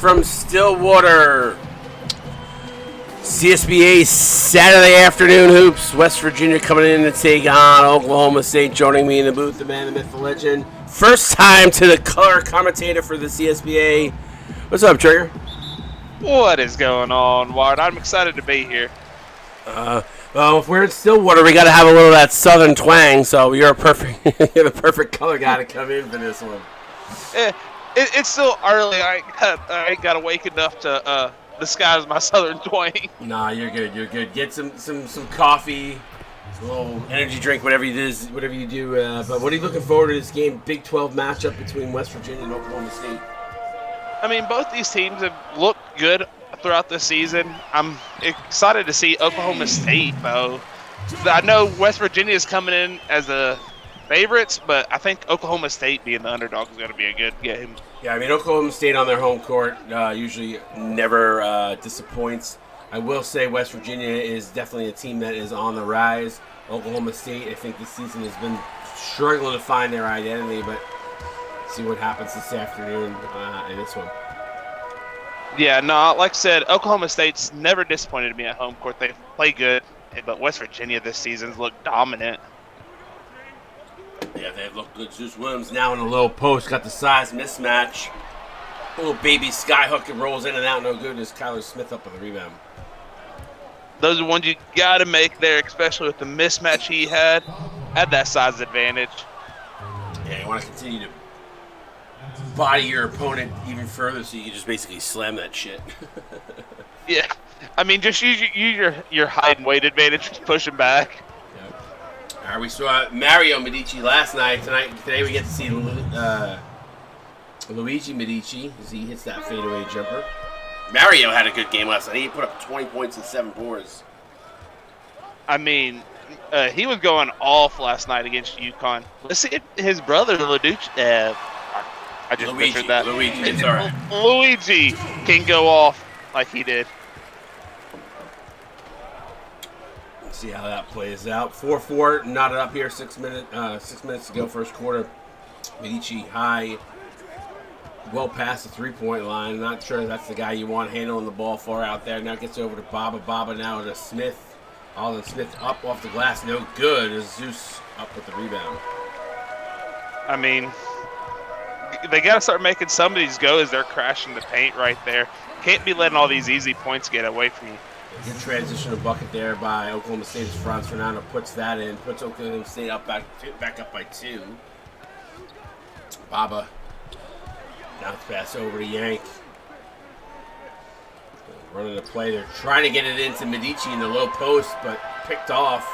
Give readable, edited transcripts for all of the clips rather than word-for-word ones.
from Stillwater. CSBA Saturday afternoon hoops. West Virginia coming in to take on Oklahoma State. Joining me in the booth, the man, the myth, the legend. First time to the color commentator for the CSBA. What's up, Trigger? What is going on, Ward? I'm excited to be here. Well, if we're in Stillwater, we got to have a little of that southern twang. So you're you're the perfect color guy to come in for this one. It's still early. I ain't got awake enough to disguise my southern twang. Nah, you're good. You're good. Get some coffee, a little energy drink, whatever you do. But what are you looking forward to this game? Big 12 matchup between West Virginia and Oklahoma State. I mean, both these teams have looked good throughout the season. I'm excited to see Oklahoma State, though. I know West Virginia is coming in as the favorites, but I think Oklahoma State being the underdog is going to be a good game. Yeah, I mean, Oklahoma State on their home court usually never disappoints. I will say West Virginia is definitely a team that is on the rise. Oklahoma State, I think this season has been struggling to find their identity, but see what happens this afternoon in this one. Yeah, no, like I said, Oklahoma State's never disappointed me at home court. They play good, but West Virginia this season's looked dominant. Yeah, they've looked good. Zeus Williams now in a low post, got the size mismatch. Little baby skyhook and rolls in and out, no good. As Kyler Smith up with the rebound. Those are ones you got to make there, especially with the mismatch he had that size advantage. Yeah, you want to continue to body your opponent even further so you can just basically slam that shit. Yeah, I mean, just use your height and weight advantage, just push him back. All right, we saw Mario Medici last night. Today we get to see Luigi Medici as he hits that fadeaway jumper. Mario had a good game last night. He put up 20 points and 7 boards. I mean, he was going off last night against UConn. Let's see if his brother, Luigi, I just butchered that. Luigi, it's all right. Luigi can go off like he did. See how that plays out. 4-4, knotted up here. 6 minutes to go, first quarter. Medici high, well past the three-point line. Not sure that's the guy you want handling the ball far out there. Now it gets over to Baba. Baba now to Smith. Alden Smith up off the glass, no good. As Zeus up with the rebound. I mean, they got to start making some of these go as they're crashing the paint right there. Can't be letting all these easy points get away from you. Good transitional bucket there by Oklahoma State's Franz Fernando puts that in, puts Oklahoma State back up by 2. Baba, bounce pass over to Yank. Running the play, they're trying to get it into Medici in the low post, but picked off.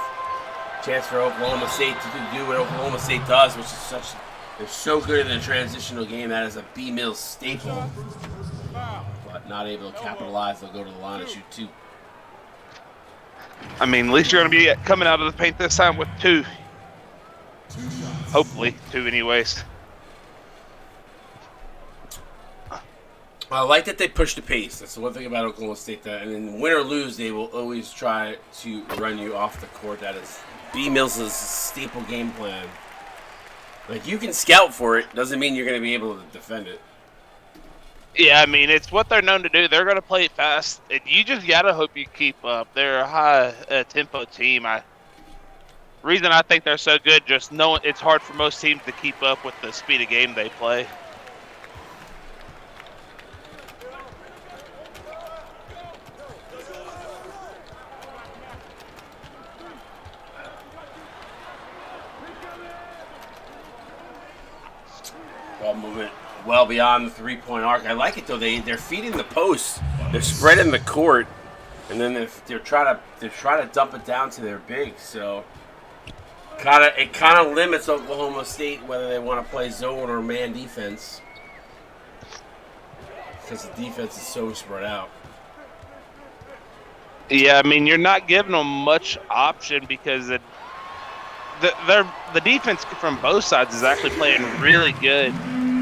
Chance for Oklahoma State to do what Oklahoma State does, which is they're so good in the transitional game. That is a B-Mills staple, but not able to capitalize. They'll go to the line and shoot 2. I mean, at least you're going to be coming out of the paint this time with 2. Hopefully, 2 anyways. I like that they push the pace. That's the one thing about Oklahoma State. And win or lose, they will always try to run you off the court. That is B-Mills' staple game plan. Like, you can scout for it. Doesn't mean you're going to be able to defend it. Yeah, I mean, it's what they're known to do. They're going to play it fast. And you just got to hope you keep up. They're a high-tempo team. Reason I think they're so good, just knowing it's hard for most teams to keep up with the speed of game they play. Ball movement well beyond the three-point arc. I like it though. They're feeding the post. They're spreading the court, and then they're trying to dump it down to their bigs. So it kind of limits Oklahoma State whether they want to play zone or man defense because the defense is so spread out. Yeah, I mean, you're not giving them much option because the defense from both sides is actually playing really good.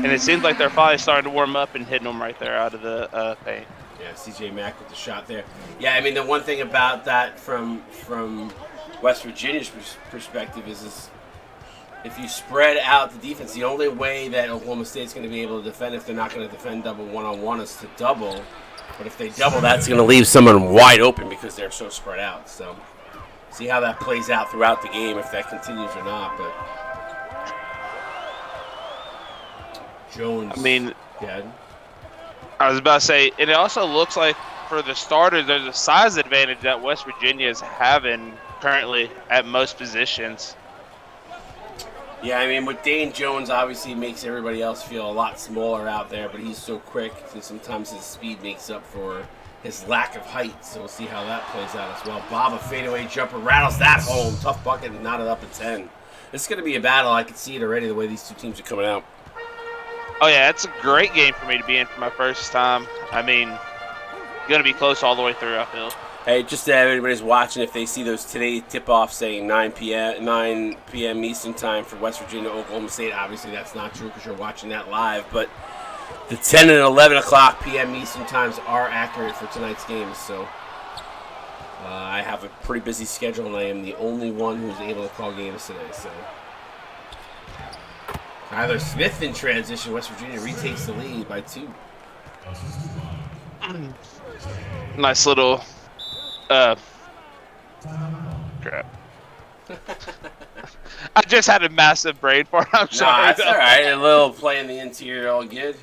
And it seems like they're finally starting to warm up and hitting them right there out of the paint. Yeah, C.J. Mack with the shot there. Yeah, I mean, the one thing about that from West Virginia's perspective is if you spread out the defense, the only way that Oklahoma State's going to be able to defend if they're not going to defend double one-on-one is to double. But if they double, that's going to leave someone wide open because they're so spread out. So see how that plays out throughout the game, if that continues or not. But Jones. I mean, yeah. I was about to say, it also looks like for the starters, there's a size advantage that West Virginia is having currently at most positions. Yeah, I mean, with Dane Jones, obviously makes everybody else feel a lot smaller out there, but he's so quick, and sometimes his speed makes up for his lack of height, so we'll see how that plays out as well. Bob, a fadeaway jumper, rattles that home. Tough bucket and knotted up at 10. This is going to be a battle. I can see it already, the way these two teams are coming out. Oh, yeah, it's a great game for me to be in for my first time. I mean, going to be close all the way through, I feel. Hey, just to everybody's watching, if they see those today tip-offs saying 9 p.m. Eastern time for West Virginia, Oklahoma State, obviously that's not true because you're watching that live, but the 10 and 11 o'clock p.m. Eastern times are accurate for tonight's games, so I have a pretty busy schedule, and I am the only one who's able to call games today, so. Tyler Smith in transition. West Virginia retakes the lead by 2. Nice little... crap. I just had a massive brain fart. I'm sorry. That's all right. A little play in the interior, all good.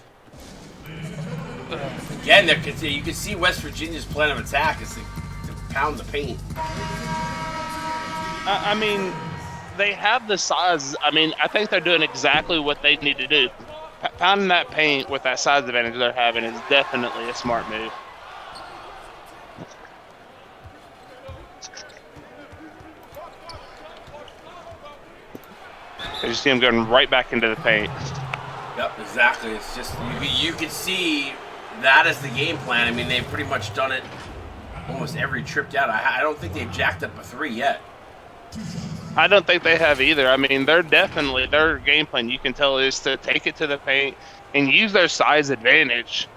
Again, you can see West Virginia's plan of attack is to pound the paint. I mean, they have the size. I mean, I think they're doing exactly what they need to do. Pounding that paint with that size advantage they're having is definitely a smart move. You see him going right back into the paint. Yep, exactly. It's just you can see that as the game plan. I mean, they've pretty much done it almost every trip down. I don't think they've jacked up a 3 yet. I don't think they have either. I mean, their game plan, you can tell, is to take it to the paint and use their size advantage.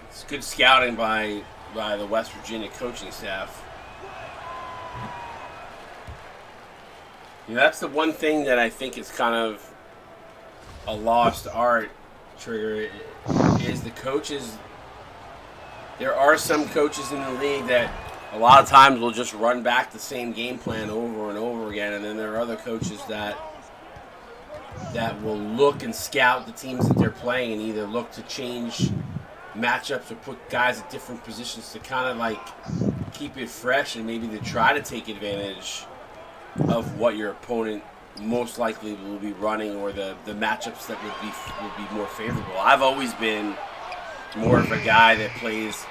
It's good scouting by the West Virginia coaching staff. That's the one thing that I think is kind of a lost art, Trigger, is the coaches. There are some coaches in the league that a lot of times will just run back the same game plan over and over again, and then there are other coaches that will look and scout the teams that they're playing and either look to change matchups or put guys at different positions to kind of like keep it fresh and maybe to try to take advantage of what your opponent most likely will be running or the matchups that would be more favorable. I've always been more of a guy that plays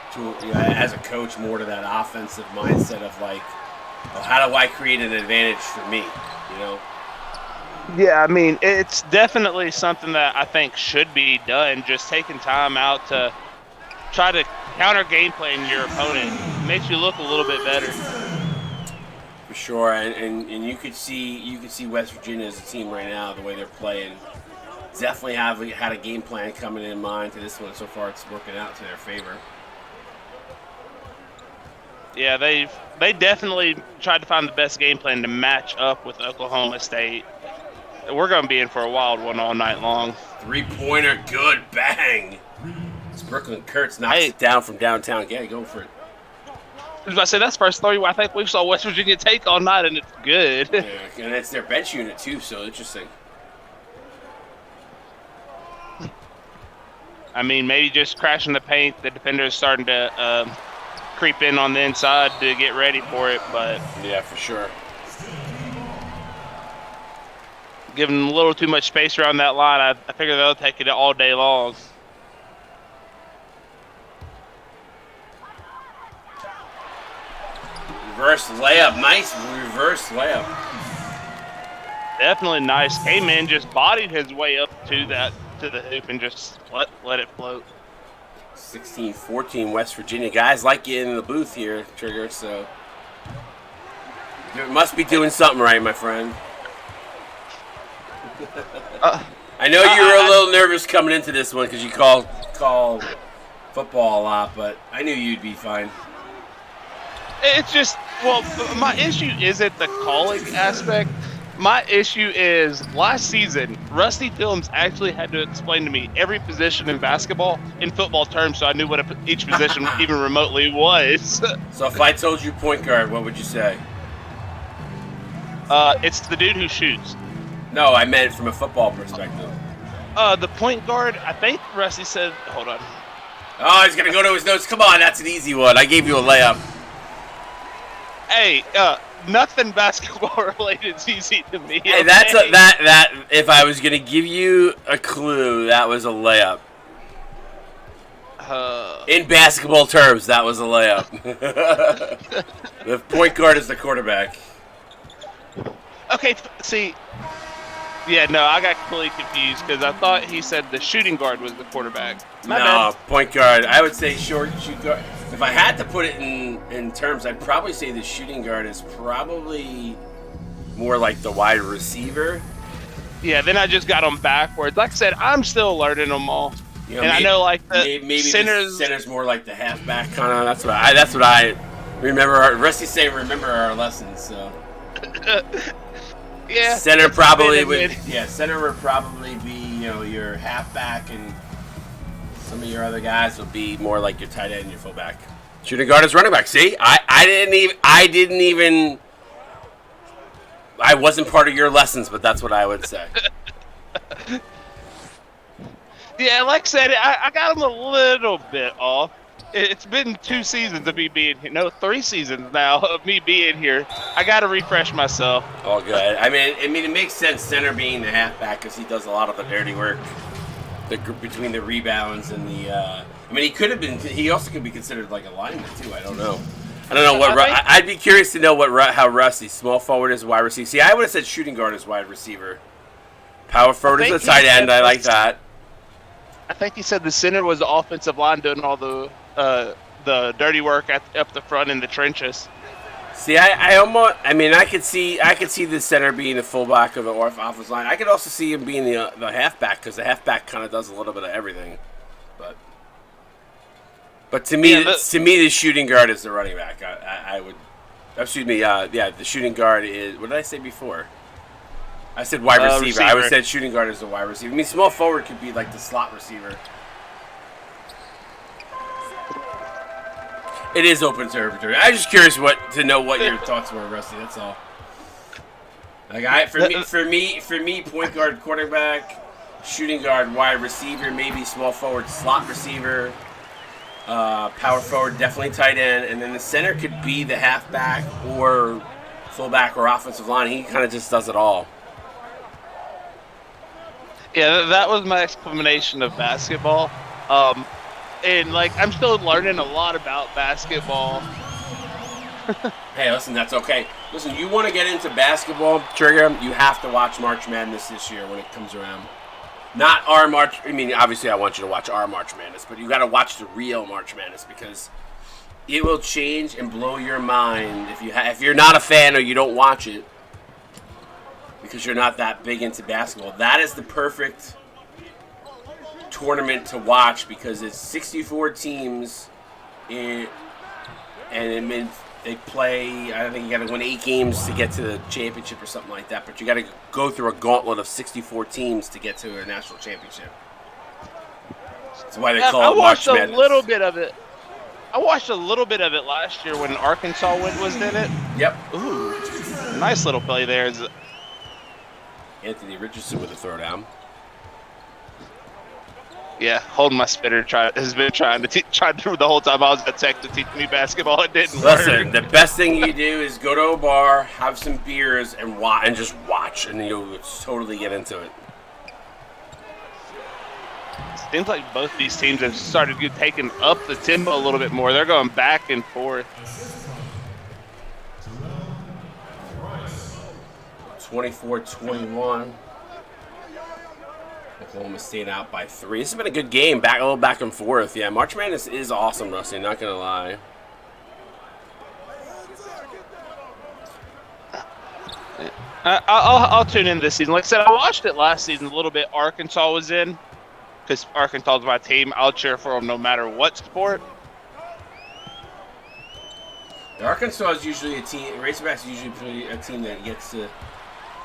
as a coach more to that offensive mindset of like, well, how do I create an advantage for me? Yeah, I mean, it's definitely something that I think should be done. Just taking time out to try to counter game plan your opponent makes you look a little bit better. For sure, and you could see West Virginia as a team right now, the way they're playing. Definitely had a game plan coming in mind to this one. So far, it's working out to their favor. Yeah, they definitely tried to find the best game plan to match up with Oklahoma State. We're going to be in for a wild one all night long. 3-pointer, good, bang. It's Brooklyn Kurtz knocks it down from downtown. Yeah, go for it. I was about to say, that's first 3 I think we saw West Virginia take all night, and it's good. Yeah, and it's their bench unit, too, so interesting. I mean, maybe just crashing the paint. The defender is starting to creep in on the inside to get ready for it, but... Yeah, for sure. Giving them a little too much space around that line, I figure they'll take it all day long. Reverse layup. Nice reverse layup. Definitely nice. Came in, just bodied his way up to the hoop and just let it float. 16-14 West Virginia. Guys like getting in the booth here, Trigger, so you must be doing something right, my friend. I know you were a little nervous coming into this one because you call football a lot, but I knew you'd be fine. It's just Well, my issue isn't the calling aspect. My issue is last season, Rusty Films actually had to explain to me every position in basketball in football terms, so I knew what each position even remotely was. So if I told you point guard, what would you say? It's the dude who shoots. No, I meant from a football perspective. The point guard, I think Rusty said, hold on. Oh, he's gonna go to his notes. Come on, that's an easy one. I gave you a layup. Hey, nothing basketball related is easy to me. Hey, okay? that. If I was gonna give you a clue, that was a layup. In basketball terms, that was a layup. The point guard is the quarterback. Okay, see. Yeah, no, I got completely confused because I thought he said the shooting guard was the quarterback. My bad. Point guard. I would say short shoot guard. If I had to put it in terms, I'd probably say the shooting guard is probably more like the wide receiver. Yeah, then I just got them backwards. Like I said, I'm still learning them all. You know, and maybe, I know like the maybe centers. the center's more like the halfback kind of. That's what I remember. Rusty say remember our lessons. So Yeah. Center probably would. Yeah, center would probably be your halfback, and some of your other guys will be more like your tight end and your fullback. Shooting guard is running back. See, I didn't even. I wasn't part of your lessons, but that's what I would say. Yeah, like I said, I got them a little bit off. It's been 2 seasons of me being here. No, 3 seasons now of me being here. I got to refresh myself. All good. I mean, it makes sense. Center being the halfback because he does a lot of the dirty work, between the rebounds and the. I mean, he could have been. He also could be considered like a lineman too. I don't know. I don't know what. I'd be curious to know how Rusty small forward is wide receiver. See, I would have said shooting guard is wide receiver. Power forward is a tight end. I like that. I think he said the center was the offensive line doing all the dirty work up the front in the trenches. See, I mean, I could see the center being the fullback of the offensive line. I could also see him being the halfback because the halfback kind of does a little bit of everything. But to me, the shooting guard is the running back. I would, excuse me, the shooting guard is. What did I say before? I said wide receiver. I would say shooting guard is the wide receiver. I mean, small forward could be like the slot receiver. It is open territory. I'm just curious to know what your thoughts were, Rusty. That's all. Like for me, point guard, quarterback, shooting guard, wide receiver, maybe small forward, slot receiver, power forward, definitely tight end, and then the center could be the halfback or fullback or offensive line. He kind of just does it all. Yeah, that was my explanation of basketball. And like I'm still learning a lot about basketball. Hey, listen, that's okay. Listen, you want to get into basketball, Trigger, you have to watch March Madness this year when it comes around. Not our March. I mean, obviously, I want you to watch our March Madness, but you got to watch the real March Madness because it will change and blow your mind if you're not a fan or you don't watch it because you're not that big into basketball. That is the perfect tournament to watch because it's 64 teams, and they play. I think you got to win 8 games to get to the championship or something like that. But you got to go through a gauntlet of 64 teams to get to a national championship. That's why they call it March Madness. I watched a little bit of it. I watched a little bit of it last year when Arkansas was in it. Yep. Ooh, nice little play there. Anthony Richardson with a throwdown. Yeah, holding my spitter has been trying through the whole time I was at Tech to teach me basketball. It didn't work. Listen, the best thing you do is go to a bar, have some beers, and just watch, and you'll totally get into it. Seems like both these teams have started taking up the tempo a little bit more. They're going back and forth. 24-21. Oklahoma State out by 3. This has been a good game. A little back and forth. Yeah, March Madness is awesome, Rusty. Not going to lie. I'll tune in this season. Like I said, I watched it last season a little bit. Arkansas was in because Arkansas is my team. I'll cheer for them no matter what sport. Arkansas is usually a team. Razorbacks is usually a team that gets to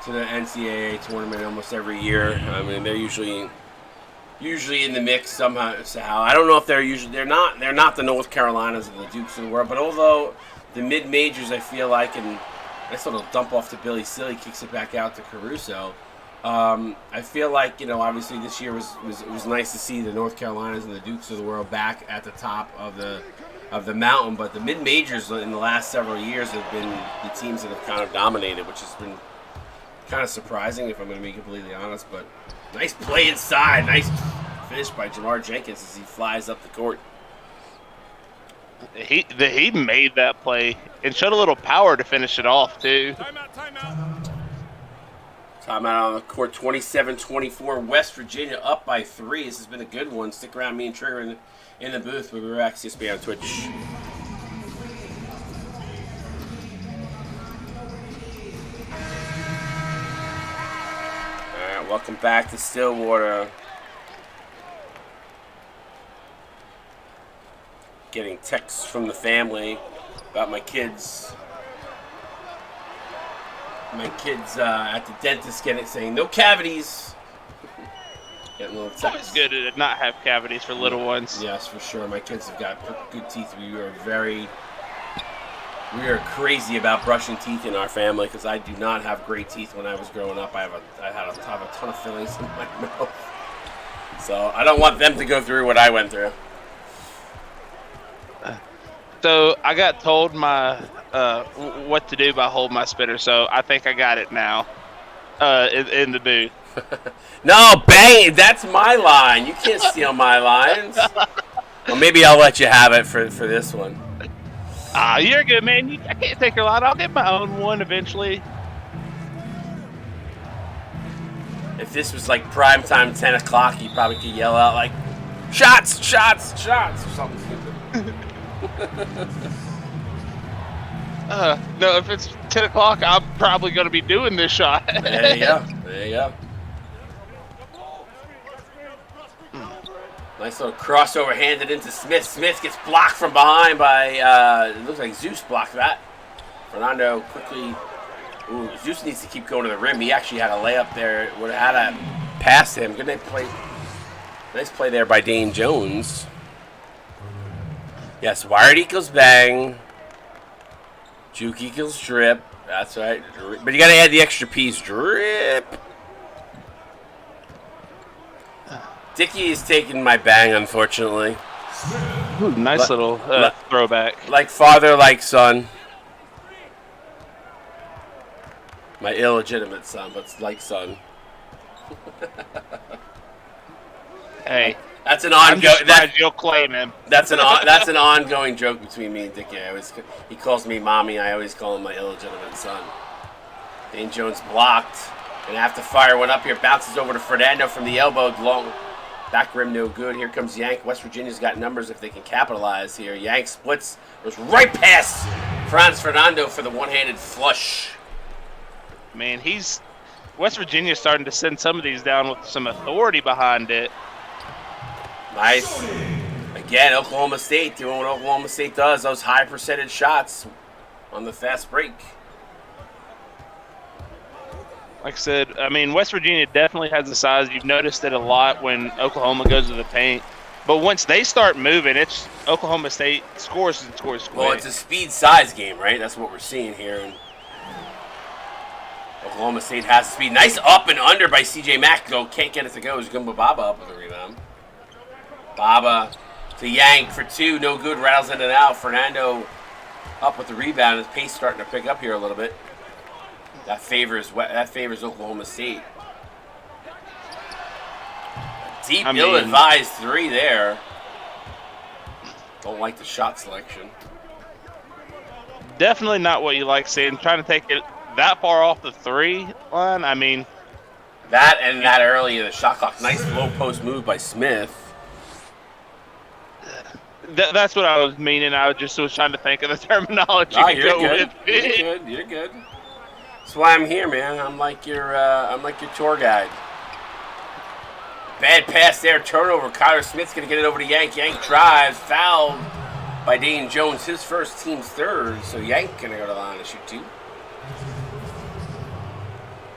the NCAA tournament almost every year. I mean, they're usually in the mix somehow. I don't know if they're not the North Carolinas and the Dukes of the world, but although the mid majors, I feel like, and nice little dump off to Billy Silly, kicks it back out to Caruso. I feel like, obviously this year was nice to see the North Carolinas and the Dukes of the world back at the top of the mountain, but the mid majors in the last several years have been the teams that have kind of dominated, which has been kind of surprising if I'm going to be completely honest. But nice play inside, nice finish by Jamar Jenkins as he flies up the court. He made that play and showed a little power to finish it off too. Timeout on the court, 27-24. West Virginia up by 3. This has been a good one. Stick around, me and Trigger in the booth. We'll be back. Csba on Twitch. All right, welcome back to Stillwater. Getting texts from the family about my kids. At the dentist saying no cavities. Getting a little text. It's always good to not have cavities for little ones. Yes, for sure. My kids have got good teeth. We are crazy about brushing teeth in our family because I do not have great teeth when I was growing up. I had a ton of fillings in my mouth. So I don't want them to go through what I went through. So I got told what to do by holding my spitter, so I think I got it now in the booth. No, bang! That's my line. You can't steal my lines. Well, maybe I'll let you have it for this one. You're good, man. I can't take your line. I'll get my own one eventually. If this was like prime time 10 o'clock, you probably could yell out like, shots, shots, shots, or something stupid. No, if it's 10 o'clock, I'm probably going to be doing this shot. There you go. Nice little crossover handed into Smith. Smith gets blocked from behind by, it looks like Zeus blocked that. Fernando quickly, Zeus needs to keep going to the rim. He actually had a layup there, would have had a pass him. Good play. Nice play there by Dane Jones. Yes, wired equals bang. Juke equals drip. That's right. But you got to add the extra piece. Drip. Dickie is taking my bang, unfortunately. Ooh, nice little throwback. Like father, like son. My illegitimate son, but like son. Hey. That's an ongoing. You'll claim him. That's an ongoing joke between me and Dickie. He calls me mommy. I always call him my illegitimate son. Dane Jones blocked, and after fire went up here, bounces over to Fernando from the elbow. Long back rim, no good. Here comes Yank. West Virginia's got numbers if they can capitalize here. Yank splits, goes right past Franz Fernando for the one-handed flush. Man, West Virginia's starting to send some of these down with some authority behind it. Nice. Again, Oklahoma State doing what Oklahoma State does, those high percentage shots on the fast break. Like I said, I mean, West Virginia definitely has the size. You've noticed it a lot when Oklahoma goes to the paint. But once they start moving, it's Oklahoma State scores and scores quick. Well, it's a speed-size game, right? That's what we're seeing here. And Oklahoma State has speed. Nice up and under by C.J. Mack, though. Can't get it to go. It's Gumba Baba up with the rebound. Baba to Yank for two. No good. Rattles in and out. Fernando up with the rebound. His pace starting to pick up here a little bit. That favors Oklahoma State. Deep, ill-advised three there. Don't like the shot selection. Definitely not what you like seeing. Trying to take it that far off the three line. I mean, that and that early in the shot clock. Nice low post move by Smith. That's what I was meaning. I was trying to think of the terminology. Oh, you're good. You're good. That's why I'm here, man. I'm like your tour guide. Bad pass there, turnover. Kyler Smith's gonna get it over to Yank. Yank drives, fouled by Dane Jones, his first, team's third. So Yank going to go to the line to shoot 2.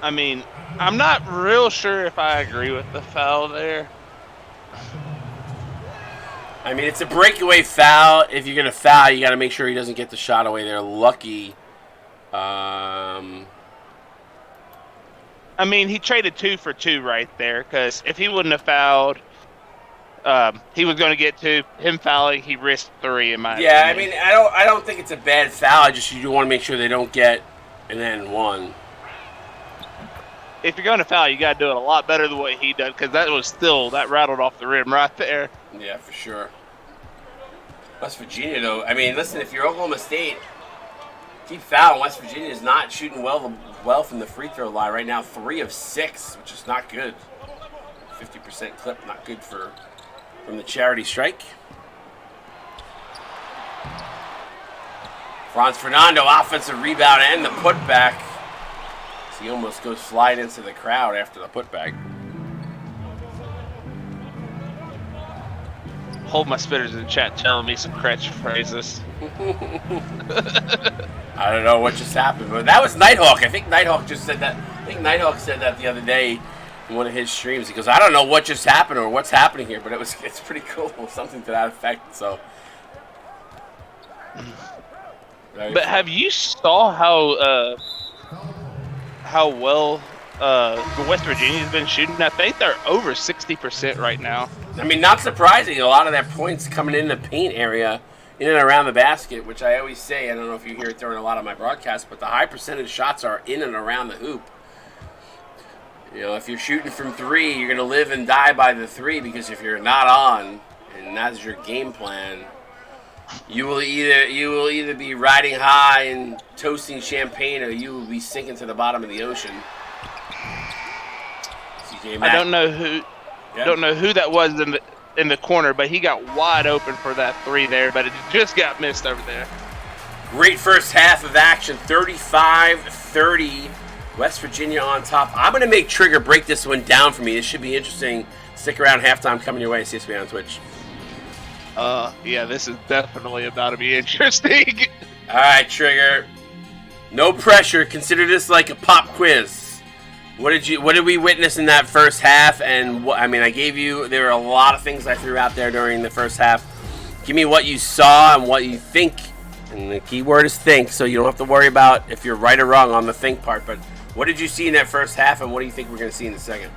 I mean, I'm not real sure if I agree with the foul there. I mean, it's a breakaway foul. If you're going to foul, you got to make sure he doesn't get the shot away there. Lucky. I mean, he traded 2 for 2 right there, because if he wouldn't have fouled, he was going to get 2. Him fouling, he risked 3 in my opinion. I mean, I don't think it's a bad foul. You do want to make sure they don't get and then 1. If you're going to foul, you got to do it a lot better than what he did, because that rattled off the rim right there. Yeah, for sure. West Virginia, though, I mean, listen, if you're Oklahoma State, keep fouling. West Virginia is not shooting well from the free throw line right now. 3 of 6, which is not good. 50% clip, not good from the charity strike. Franz Fernando, offensive rebound and the putback. So he almost goes sliding into the crowd after the putback. Hold my spitters in the chat telling me some catchphrases. I don't know what just happened, but that was Nighthawk. I think Nighthawk just said that. I think Nighthawk said that the other day in one of his streams. He goes, I don't know what just happened or what's happening here, but it's pretty cool. Something to that effect. So. But have you saw how well West Virginia's been shooting? I think they're over 60% right now. I mean, not surprising. A lot of their points coming in the paint area, in and around the basket, which I always say, I don't know if you hear it during a lot of my broadcasts, but the high percentage shots are in and around the hoop. You know, if you're shooting from 3, you're going to live and die by the 3, because if you're not on, and that's your game plan, you will either be riding high and toasting champagne, or you will be sinking to the bottom of the ocean. I don't know who. Yep. Don't know who that was in the corner, but he got wide open for that 3 there, but it just got missed over there. Great first half of action, 35-30. West Virginia on top. I'm going to make Trigger break this one down for me. This should be interesting. Stick around, halftime coming your way. CSB on Twitch. Yeah, this is definitely about to be interesting. All right, Trigger. No pressure. Consider this like a pop quiz. What did we witness in that first half? And there were a lot of things I threw out there during the first half. Give me what you saw and what you think. And the key word is think, so you don't have to worry about if you're right or wrong on the think part. But what did you see in that first half, and what do you think we're going to see in the second?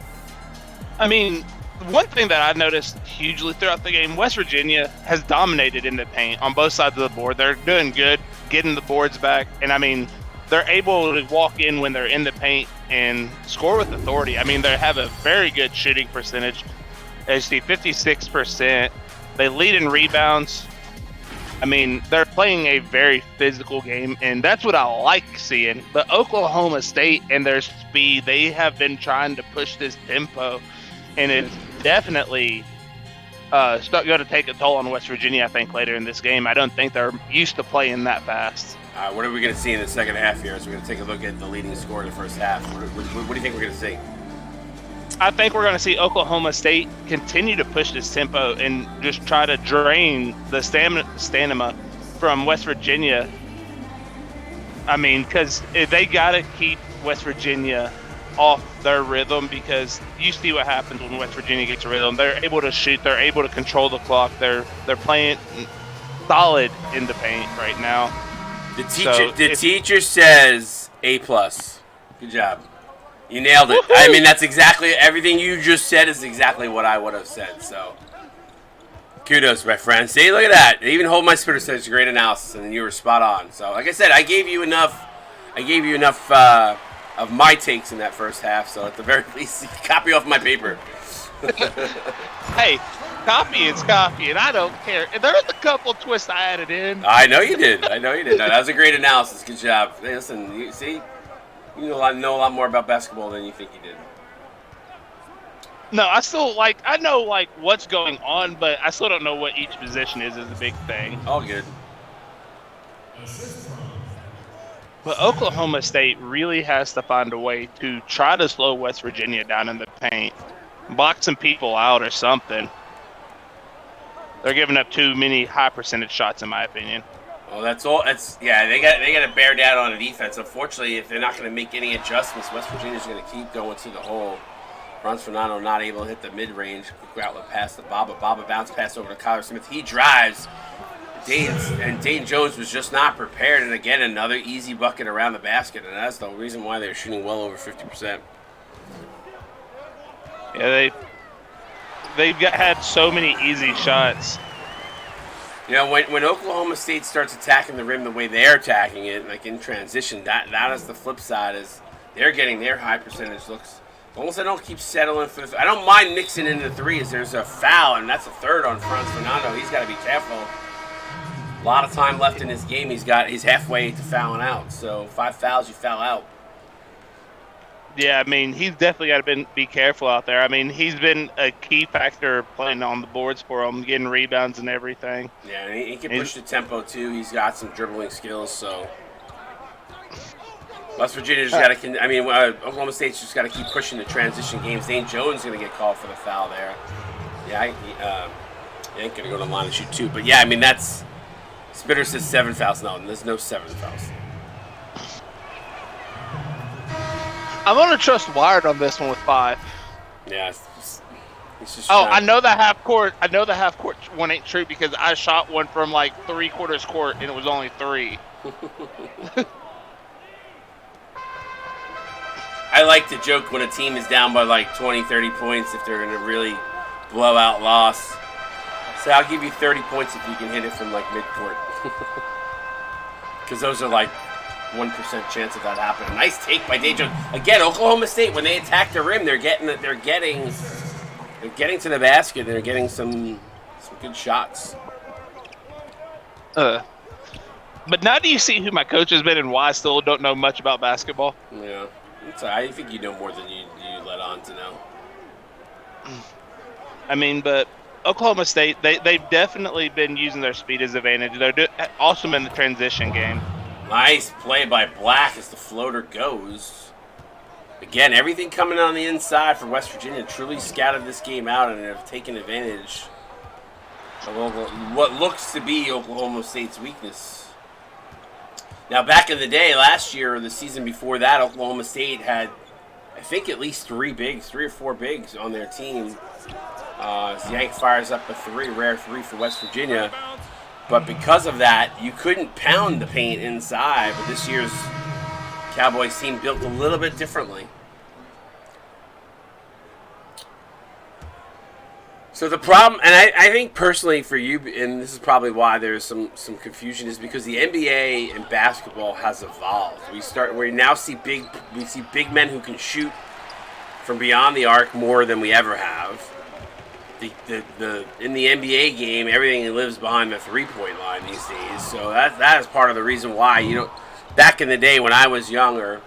I mean, one thing that I noticed hugely throughout the game, West Virginia has dominated in the paint on both sides of the board. They're doing good, getting the boards back, and I mean, they're able to walk in when they're in the paint and score with authority. I mean, they have a very good shooting percentage. As you see, 56%. They lead in rebounds. I mean, they're playing a very physical game, and that's what I like seeing. But Oklahoma State and their speed, they have been trying to push this tempo, and it's definitely going to take a toll on West Virginia, I think, later in this game. I don't think they're used to playing that fast. What are we going to see in the second half here? So we're going to take a look at the leading score in the first half. What do you think we're going to see? I think we're going to see Oklahoma State continue to push this tempo and just try to drain the stamina from West Virginia. I mean, because they got to keep West Virginia off their rhythm, because you see what happens when West Virginia gets a rhythm. They're able to shoot. They're able to control the clock. They're playing solid in the paint right now. The teacher says A+. Good job. You nailed it. Woo-hoo! I mean, that's exactly everything you just said is exactly what I would have said. So, kudos, my friend. See, look at that. Even Hold My Spitter said it's a great analysis, and you were spot on. So, like I said, I gave you enough of my takes in that first half. So, at the very least, you can copy off my paper. Hey, copy is copy, and I don't care. And there's a couple twists I added in. I know you did. No, that was a great analysis. Good job. Hey, listen, you see? You know a lot more about basketball than you think you did. No, I know what's going on, but I still don't know what each position is a big thing. All good. But Oklahoma State really has to find a way to try to slow West Virginia down in the paint, block some people out or something. They're giving up too many high percentage shots, in my opinion. Well, that's all. They got to bear down on the defense. Unfortunately, if they're not going to make any adjustments, West Virginia's going to keep going to the hole. Franz Fernando not able to hit the mid-range. Quick outlet pass to Baba. Baba bounce pass over to Kyler Smith. He drives. Dane Jones was just not prepared. And again, another easy bucket around the basket. And that's the reason why they're shooting well over 50%. Yeah, they've had so many easy shots. You know, when Oklahoma State starts attacking the rim the way they're attacking it, like in transition, that is the flip side. Is they're getting their high percentage looks. As long as they don't keep settling for I don't mind mixing into threes. There's a foul, and that's a third on Franz Fernando. He's got to be careful. A lot of time left in his game. He's halfway to fouling out. So 5 fouls, you foul out. Yeah, I mean, he's definitely got to be careful out there. I mean, he's been a key factor playing on the boards for him, getting rebounds and everything. Yeah, and he can push the tempo, too. He's got some dribbling skills, so... West Virginia just got to... Oklahoma State's just got to keep pushing the transition games. Dane Jones is going to get called for the foul there. Yeah, he ain't going to go to the line and shoot 2. But, yeah, I mean, that's... Spitter says 7 fouls. No, there's no 7 fouls. I'm going to trust Wired on this one with 5. Yeah, he's just I know the half court one ain't true because I shot one from like 3/4 court and it was only 3. I like to joke when a team is down by like 20, 30 points if they're in a really blowout loss. So I'll give you 30 points if you can hit it from like midcourt. Because those are like 1% chance of that happening. Nice take by Dane Jones. Again, Oklahoma State, when they attack the rim, they're getting to the basket. They're getting some good shots. But now do you see who my coach has been and why I still don't know much about basketball? Yeah. I think you know more than you let on to know. I mean, but Oklahoma State, they've definitely been using their speed as advantage. They're awesome in the transition game. Nice play by Black as the floater goes. Again, everything coming on the inside for West Virginia truly scattered this game out and have taken advantage of what looks to be Oklahoma State's weakness. Now, back in the day, last year or the season before that, Oklahoma State had, I think, at least 3 or 4 bigs on their team. Yank fires up a 3, rare 3 for West Virginia. But because of that, you couldn't pound the paint inside. But this year's Cowboys team built a little bit differently. So the problem, and I think personally for you, and this is probably why there's some confusion, is because the NBA and basketball has evolved. We now see big men who can shoot from beyond the arc more than we ever have. In the NBA game, everything lives behind the 3-point line these days. So that is part of the reason why, back in the day when I was younger,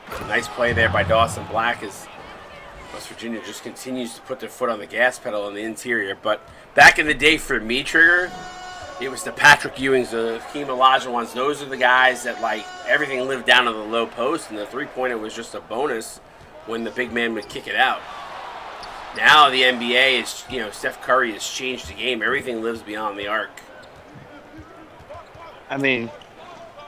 a nice play there by Dawson Black is West Virginia just continues to put their foot on the gas pedal in the interior. But back in the day for me, Trigger, it was the Patrick Ewings, the Hakeem Olajuwons. Those are the guys that, like, everything lived down to the low post, and the three-pointer was just a bonus when the big man would kick it out. Now the NBA is, Steph Curry has changed the game. Everything lives beyond the arc. I mean,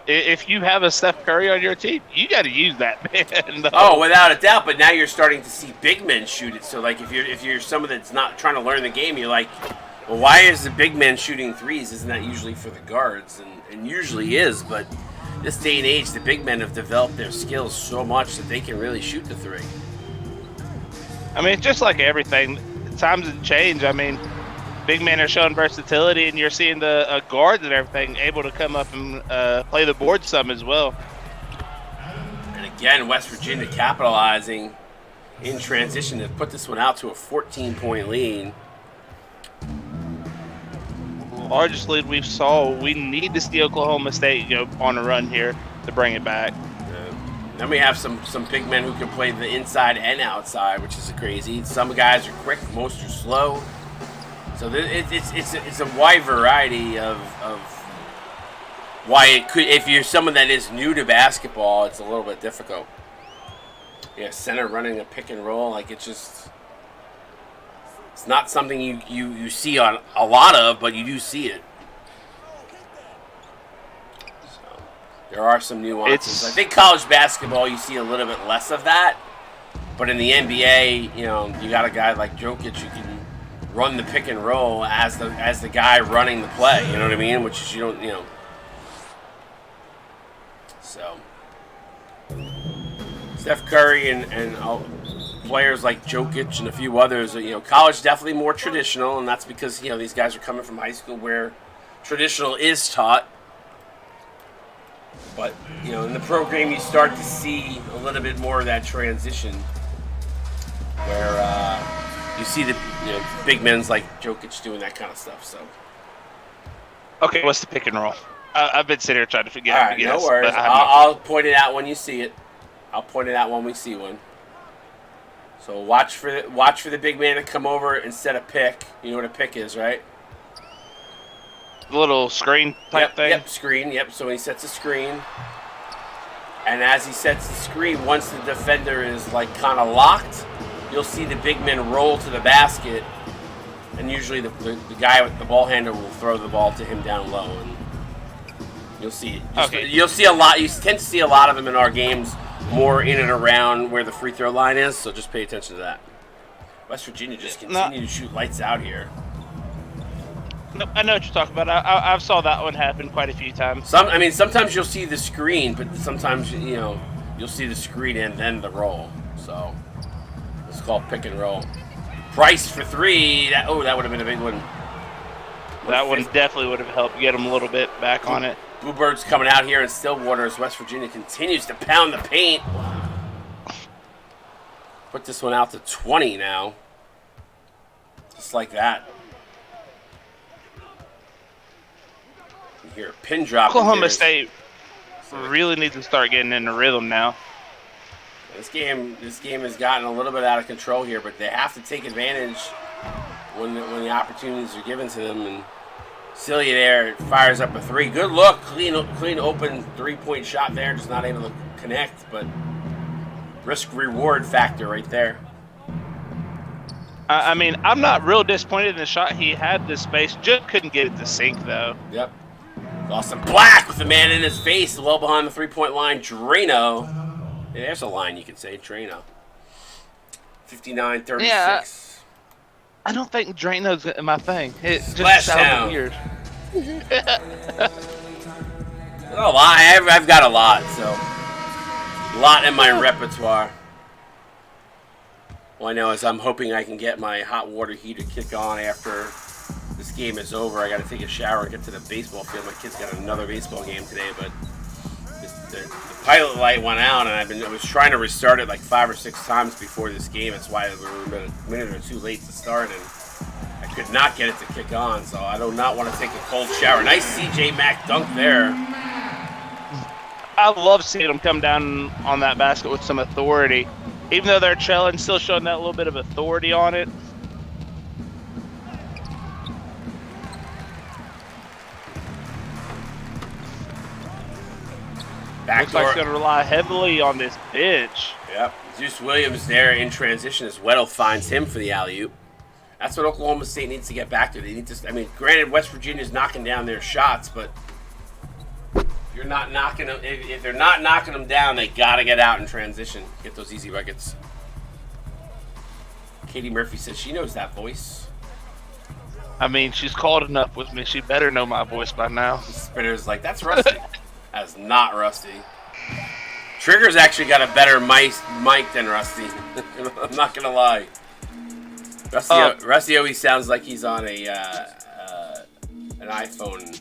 if you have a Steph Curry on your team, you got to use that man. Though. Oh, without a doubt. But now you're starting to see big men shoot it. So, like, if you're someone that's not trying to learn the game, you're like, well, why is the big man shooting threes? Isn't that usually for the guards? And usually is. But this day and age, the big men have developed their skills so much that they can really shoot the three. I mean, just like everything, times have changed. I mean, big men are showing versatility, and you're seeing the guards and everything able to come up and play the board some as well. And again, West Virginia capitalizing in transition to put this one out to a 14-point lead. Largest lead we've saw. We need to see Oklahoma State go on a run here to bring it back. Then we have some big men who can play the inside and outside, which is crazy. Some guys are quick, most are slow. So it's a wide variety of why it could. If you're someone that is new to basketball, it's a little bit difficult. Yeah, center running a pick and roll, like it's just It's not something you see on a lot of, but you do see it. So there are some nuances. I think college basketball, you see a little bit less of that. But in the NBA, you got a guy like Jokic who can run the pick and roll as the guy running the play. You know what I mean? Which you don't. So Steph Curry and players like Jokic and a few others, college definitely more traditional, and that's because these guys are coming from high school where traditional is taught. But in the program, you start to see a little bit more of that transition, where you see the big men like Jokic doing that kind of stuff. So, okay, what's the pick and roll? I've been sitting here trying to figure out. All right, no worries. I'll point it out when you see it. I'll point it out when we see one. So watch for the big man to come over and set a pick. You know what a pick is, right? The little screen type thing? Yep, screen. Yep, so he sets a screen. And as he sets the screen, once the defender is kind of locked, you'll see the big man roll to the basket. And usually the guy with the ball handler will throw the ball to him down low. And you'll see it. Okay. You'll see a lot. You tend to see a lot of them in our games more in and around where the free throw line is, so just pay attention to that. West Virginia just continue to shoot lights out here. No, I know what you're talking about. I've saw that one happen quite a few times. Sometimes you'll see the screen, but sometimes you'll see the screen and then the roll. So it's called pick and roll. Price for three. That would have been a big one. That one definitely would have helped get them a little bit back on it. Bluebirds coming out here in Stillwater as West Virginia continues to pound the paint. Put this one out to 20 now. Just like that. You hear a pin drop. Oklahoma State really needs to start getting in the rhythm now. This game has gotten a little bit out of control here, but they have to take advantage when the opportunities are given to them. And Celia there fires up a three. Good look. Clean open three-point shot there. Just not able to connect, but risk-reward factor right there. I'm not real disappointed in the shot. He had the space. Just couldn't get it to sink, though. Yep. Austin Black with the man in his face, well behind the three-point line. Drano. Yeah, there's a line you could say. Drano. 59-36. Yeah. I don't think Drano's my thing. It Splash just sounds weird. I've got a lot, so a lot in my repertoire. All I know is I'm hoping I can get my hot water heater kick on after this game is over. I got to take a shower and get to the baseball field. My kid's got another baseball game today, but the pilot light went out, and I was trying to restart it 5 or 6 times before this game. That's why we were a minute or two late to start, and I could not get it to kick on, so I do not want to take a cold shower. Nice CJ Mack dunk there. I love seeing them come down on that basket with some authority. Even though they're trailing, still showing that little bit of authority on it. Looks like he's going to rely heavily on this bench. Yep. Zeus Williams there in transition as Weddle finds him for the alley-oop. That's what Oklahoma State needs to get back to. They need to. Granted, West Virginia's knocking down their shots, but you're not knocking them. If they're not knocking them down, they got to get out in transition, get those easy buckets. Katie Murphy says she knows that voice. She's called enough with me. She better know my voice by now. Spinner's like, that's Rusty. That's not Rusty. Trigger's actually got a better mic than Rusty. I'm not gonna lie. Rusty always sounds like he's on an iPhone.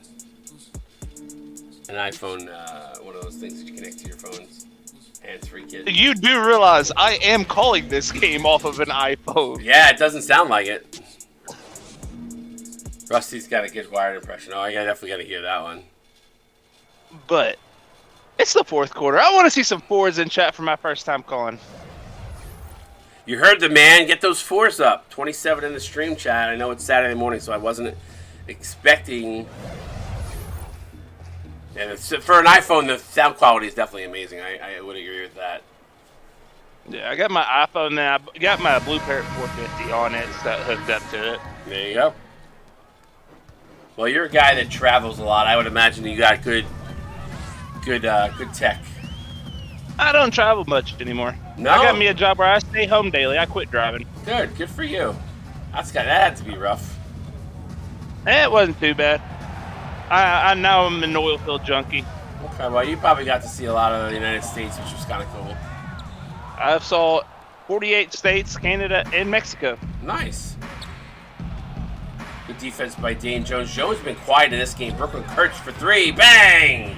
One of those things that you connect to your phone's hands-free kit. You do realize I am calling this game off of an iPhone. Yeah, it doesn't sound like it. Rusty's got a good wired impression. Oh, I definitely got to hear that one. But it's the fourth quarter. I want to see some fours in chat for my first time calling. You heard the man. Get those fours up. 27 in the stream chat. I know it's Saturday morning, so I wasn't expecting. And for an iPhone, the sound quality is definitely amazing. I would agree with that. Yeah, I got my iPhone now. I got my Blue Parrot 450 on it, so hooked up to it. There you go. Well, you're a guy that travels a lot. I would imagine you got good tech. I don't travel much anymore. No? I got me a job where I stay home daily. I quit driving. Good for you. That had to be rough. It wasn't too bad. I now I'm an oil field junkie. Okay, well, you probably got to see a lot of the United States, which was kind of cool. I saw 48 states, Canada, and Mexico. Nice. Good defense by Dane Jones. Jones has been quiet in this game. Brooklyn Kurtz for 3. Bang!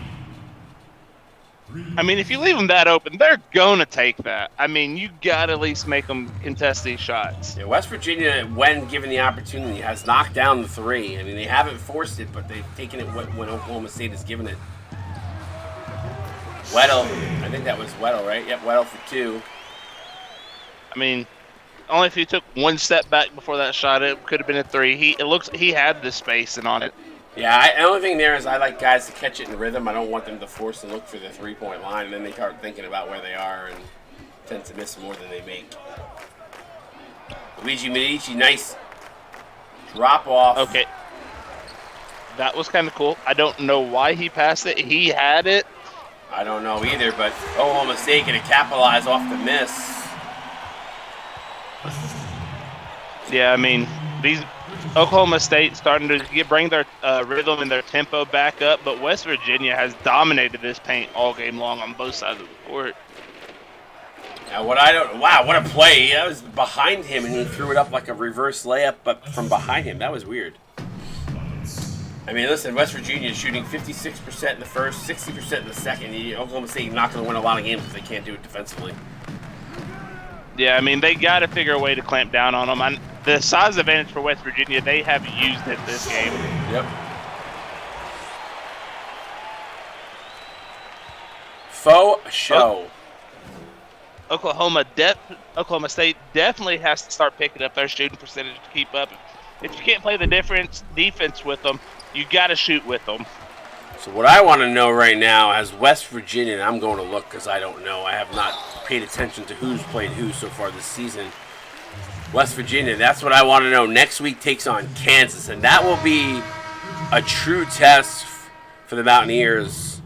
I mean, if you leave them that open, they're going to take that. I mean, you got to at least make them contest these shots. Yeah, West Virginia, when given the opportunity, has knocked down the 3. I mean, they haven't forced it, but they've taken it when Oklahoma State has given it. Weddle. I think that was Weddle, right? Yep, Weddle for 2. I mean, only if he took one step back before that shot, it could have been a 3. He had the spacing on it. Yeah, the only thing there is I like guys to catch it in rhythm. I don't want them to force and look for the 3-point line, and then they start thinking about where they are and tend to miss more than they make. Luigi Medici, nice drop off. Okay. That was kind of cool. I don't know why he passed it. He had it. I don't know either, but Oklahoma State going to capitalize off the miss. Yeah, I mean, these Oklahoma State starting to bring their rhythm and their tempo back up, but West Virginia has dominated this paint all game long on both sides of the court. Now, wow, what a play. That was behind him, and he threw it up like a reverse layup, but from behind him. That was weird. I mean, listen, West Virginia is shooting 56% in the first, 60% in the second. Oklahoma State not going to win a lot of games if they can't do it defensively. Yeah, I mean, they got to figure a way to clamp down on them. And the size advantage for West Virginia, they have used it this game. Yep. Faux show. Oklahoma State definitely has to start picking up their shooting percentage to keep up. If you can't play the defense with them, you got to shoot with them. So what I want to know right now, as West Virginia, and I'm going to look because I don't know. I have not paid attention to who's played who so far this season. West Virginia, that's what I want to know. Next week takes on Kansas, and that will be a true test for the Mountaineers.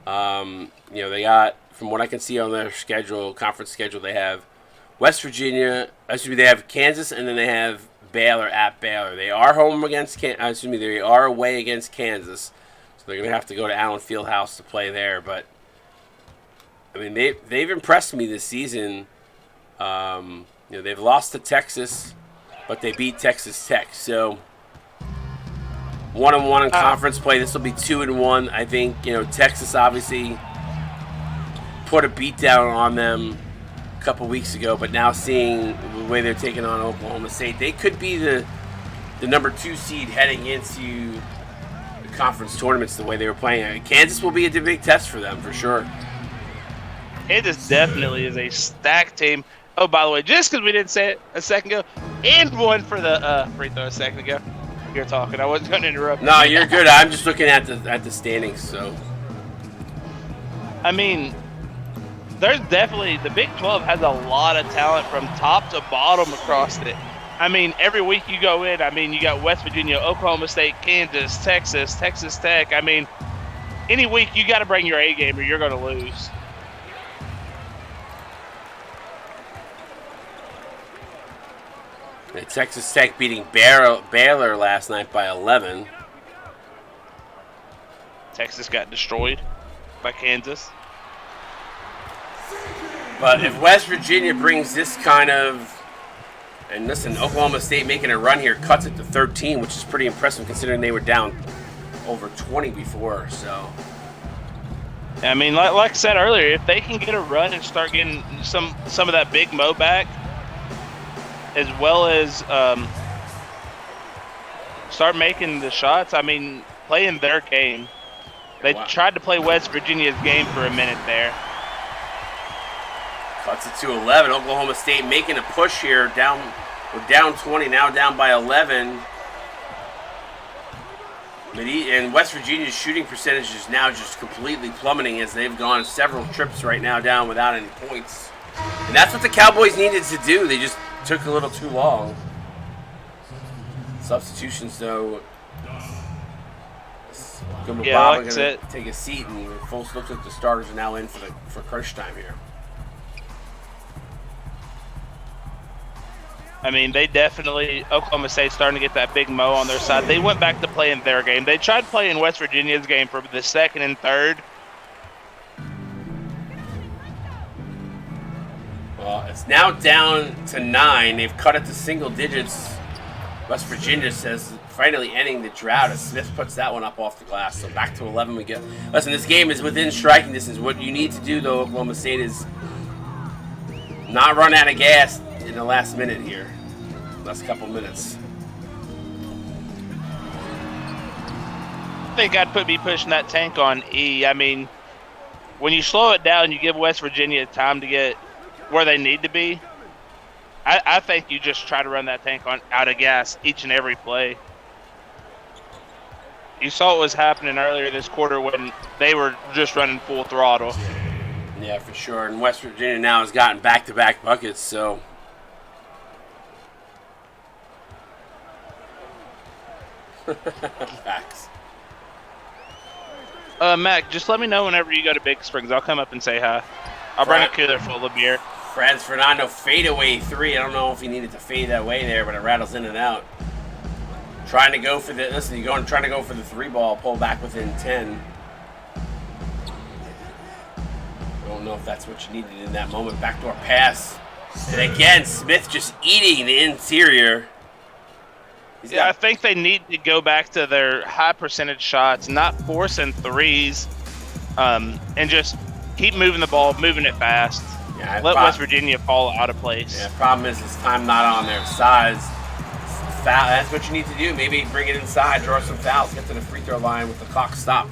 They got, from what I can see on their schedule, conference schedule, they have West Virginia. They have Kansas, and then they have Baylor at Baylor. They are home against they are away against Kansas. So they're going to have to go to Allen Fieldhouse to play there. But I mean, they've impressed me this season. They've lost to Texas, but they beat Texas Tech. So 1-1 in conference play. This will be 2-1. I think Texas obviously put a beat down on them a couple weeks ago, but now seeing the way they're taking on Oklahoma State, they could be the number 2 seed heading into the conference tournaments the way they were playing. Kansas will be a big test for them for sure. Kansas definitely is a stacked team. Oh, by the way, just because we didn't say it a second ago, and one for the free throw a second ago. You're talking. I wasn't going to interrupt. No, you're good. I'm just looking at the standings. So, I mean, there's definitely the Big 12 has a lot of talent from top to bottom across it. I mean, every week you go in, I mean, you got West Virginia, Oklahoma State, Kansas, Texas, Texas Tech. I mean, any week you got to bring your A game or you're going to lose. Texas Tech beating Baylor last night by 11. Texas got destroyed by Kansas. But if West Virginia brings this kind of, and listen, Oklahoma State making a run here, cuts it to 13, which is pretty impressive considering they were down over 20 before. So, I mean, like I said earlier, if they can get a run and start getting some of that Big Mo back, as well as start making the shots, I mean, playing their game. They tried to play West Virginia's game for a minute there. Cuts it to 11. Oklahoma State making a push here. We're down 20, now down by 11. And West Virginia's shooting percentage is now just completely plummeting as they've gone several trips right now down without any points. And that's what the Cowboys needed to do. They just took a little too long. Substitutions, though. Bob are going to take a seat, and folks looks like the starters are now in for crunch time here. I mean, they definitely, Oklahoma State's starting to get that big mo on their side. They went back to playing their game. They tried playing West Virginia's game for the second and third. Well, it's now down to 9. They've cut it to single digits. West Virginia says finally ending the drought as Smith puts that one up off the glass. So back to 11 we go. Listen, this game is within striking distance. What you need to do, though, Oklahoma State, is not run out of gas in the last minute here. Last couple minutes. I think I'd be pushing that tank on E. I mean, when you slow it down, you give West Virginia time to get where they need to be. I think you just try to run that tank out of gas each and every play. You saw what was happening earlier this quarter when they were just running full throttle. Yeah, for sure. And West Virginia now has gotten back-to-back buckets, so... Facts. Mac, just let me know whenever you go to Big Springs. I'll come up and say hi. I'll bring a cooler full of beer. Franz Fernando fadeaway 3. I don't know if he needed to fade that way there, but it rattles in and out. Trying to go for the trying to go for the 3 ball, pull back within 10. I don't know if that's what you needed in that moment. Backdoor pass. And again, Smith just eating the interior. I think they need to go back to their high percentage shots, not forcing threes, and just keep moving the ball, moving it fast. Yeah, let West Virginia fall out of place. Yeah, problem is time not on their sides. Foul. That's what you need to do. Maybe bring it inside, draw some fouls, get to the free throw line with the clock stopped.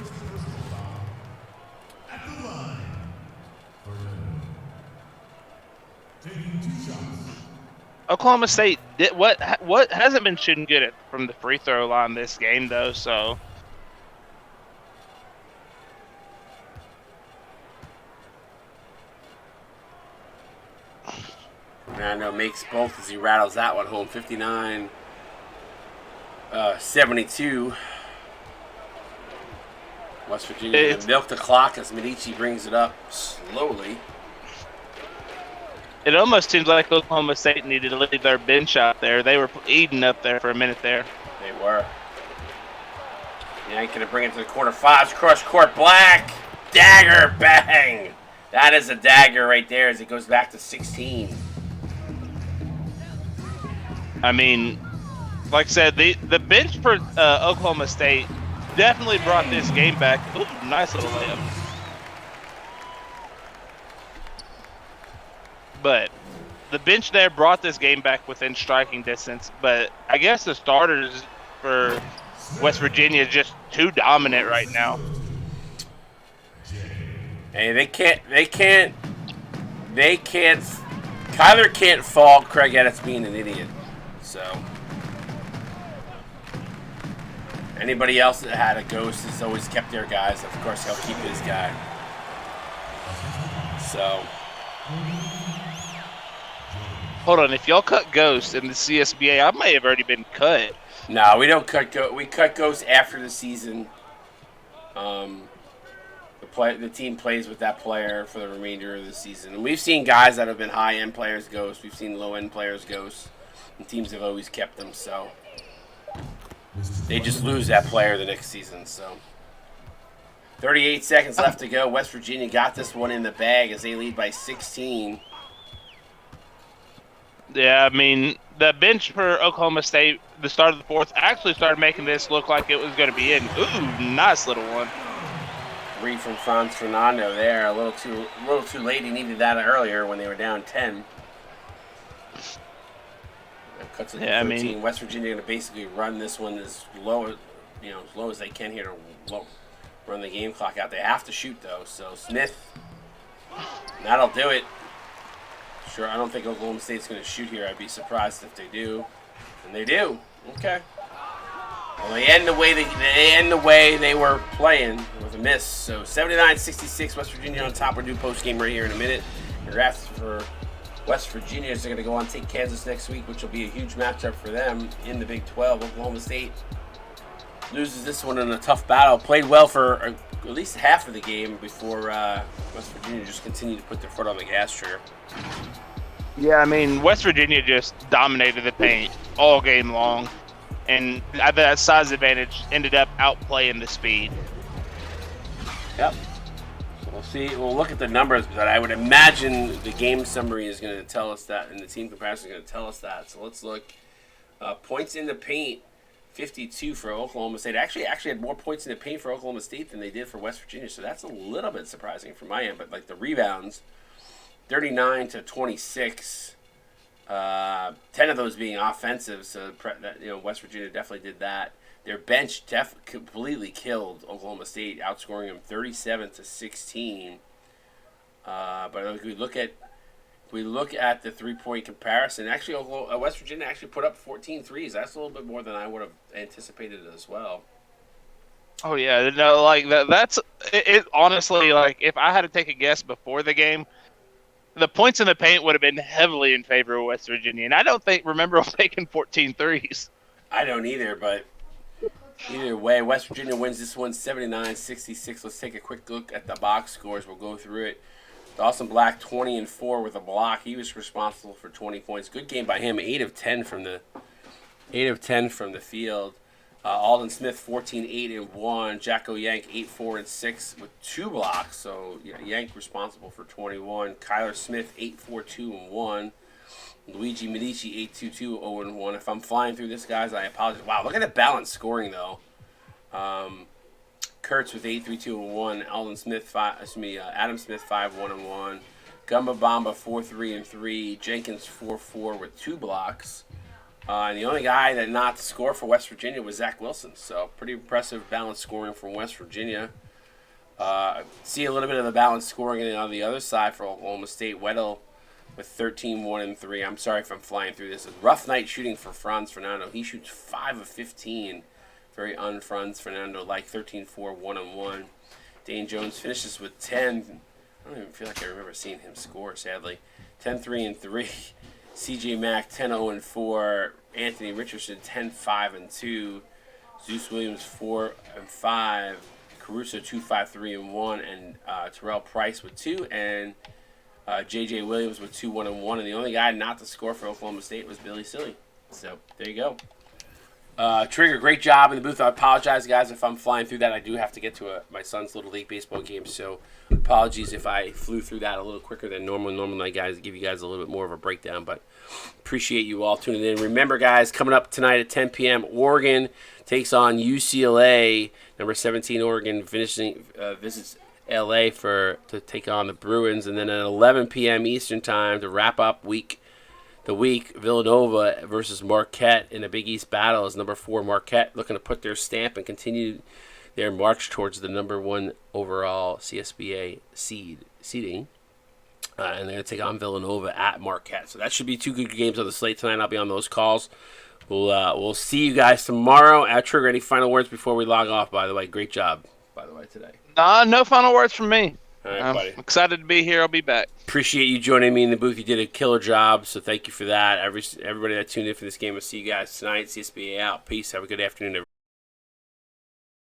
Oklahoma State what hasn't been shooting good from the free throw line this game though, so. Fernando makes both as he rattles that one home. 59-72. West Virginia milk the clock as Medici brings it up slowly. It almost seems like Oklahoma State needed to leave their bench out there. They were eating up there for a minute there. They were. Yank gonna bring it to the corner. 5's cross court. Black dagger bang. That is a dagger right there as it goes back to 16. I mean, like I said, the bench for Oklahoma State definitely brought this game back. Ooh, nice little layup. But the bench there brought this game back within striking distance. But I guess the starters for West Virginia are just too dominant right now. Hey, they can't. Kyler can't fault Craig Edits being an idiot. So anybody else that had a ghost has always kept their guys. Of course, he'll keep his guy. So. Hold on, if y'all cut Ghost in the CSBA, I may have already been cut. No, we don't cut Ghost. We cut Ghost after the season. The team plays with that player for the remainder of the season. And we've seen guys that have been high-end players Ghost. We've seen low-end players Ghost. And teams have always kept them, so they just lose that player the next season. So 38 seconds left to go. West Virginia got this one in the bag as they lead by 16. Yeah, I mean, the bench for Oklahoma State, the start of the fourth, actually started making this look like it was going to be in. Ooh, nice little one. 3 from Franz Fernando there. A little too late. He needed that earlier when they were down 10. That cuts it to 13. I mean, West Virginia going to basically run this one as low as they can here to run the game clock out. They have to shoot though. So Smith, that'll do it. Sure, I don't think Oklahoma State's going to shoot here. I'd be surprised if they do. And they do. Okay. Well, they end the way they were playing with a miss. So 79-66, West Virginia on top. We'll do post game right here in a minute. Congrats for West Virginia is going to go on and take Kansas next week, which will be a huge matchup for them in the Big 12. Oklahoma State loses this one in a tough battle. Played well for at least half of the game before West Virginia just continued to put their foot on the gas trigger. Yeah, I mean, West Virginia just dominated the paint all game long, and that size advantage ended up outplaying the speed. Yep. So we'll see. We'll look at the numbers, but I would imagine the game summary is going to tell us that, and the team comparison is going to tell us that. So let's look. Points in the paint, 52 for Oklahoma State. Actually had more points in the paint for Oklahoma State than they did for West Virginia, so that's a little bit surprising from my end. But like the rebounds, 39 to 26, 10 of those being offensive. So West Virginia definitely did that. Their bench completely killed Oklahoma State, outscoring them 37 to 16. But if we look at the 3-point comparison, actually West Virginia actually put up 14 threes. That's a little bit more than I would have anticipated as well. Oh yeah, no, like that's it. Honestly, like if I had to take a guess before the game, the points in the paint would have been heavily in favor of West Virginia, and I don't remember them taking 14 threes. I don't either, but either way, West Virginia wins this one 79-66. Let's take a quick look at the box scores. We'll go through it. Dawson Black 20-4 with a block. He was responsible for 20 points. Good game by him. 8 of 10 from the field. Alden Smith 14-8-1. Jacko Yank 8-4-6 with 2 blocks. So Yank responsible for 21. Kyler Smith 8-4-2-1. Luigi Medici 8-2-2 0-1. If I'm flying through this, guys, I apologize. Wow, look at the balanced scoring though. Kurtz with 8-3-2-1. Adam Smith 5-1-1. Gumba Bamba 4-3-3. Jenkins 4-4 with 2 blocks. And the only guy that not scored for West Virginia was Zach Wilson. So pretty impressive balanced scoring from West Virginia. See a little bit of the balanced scoring on the other side for Oklahoma State. Weddle with 13-1-3. I'm sorry if I'm flying through this. A rough night shooting for Franz Fernando. He shoots 5 of 15. Very un-Franz Fernando, like 13-4-1-1. Dane Jones finishes with 10. I don't even feel like I remember seeing him score, sadly. 10-3-3. CJ Mack 10-0-4. Anthony Richardson 10-5-2. Zeus Williams 4-5. Caruso 2-5-3-1. And Terrell Price with 2. And J.J. Williams with 2-1-1. And the only guy not to score for Oklahoma State was Billy Silly. So there you go. Trigger, great job in the booth. I apologize, guys, if I'm flying through that. I do have to get to my son's Little League baseball game, so apologies if I flew through that a little quicker than normal. Normally, guys, give you guys a little bit more of a breakdown, but appreciate you all tuning in. Remember, guys, coming up tonight at 10 p.m., Oregon takes on UCLA. Number 17, Oregon visits L.A. to take on the Bruins, and then at 11 p.m. Eastern Time to wrap up the week, Villanova versus Marquette in a Big East battle as number 4 Marquette looking to put their stamp and continue their march towards the number 1 overall CSBA seeding. And they're going to take on Villanova at Marquette. So that should be 2 good games on the slate tonight. I'll be on those calls. We'll see you guys tomorrow. Trigger, any final words before we log off, by the way? Great job, by the way, today. No final words from me. All right, buddy. I'm excited to be here. I'll be back. Appreciate you joining me in the booth. You did a killer job, so thank you for that. Everybody that tuned in for this game, we'll see you guys tonight. CSBA out. Peace. Have a good afternoon, everybody.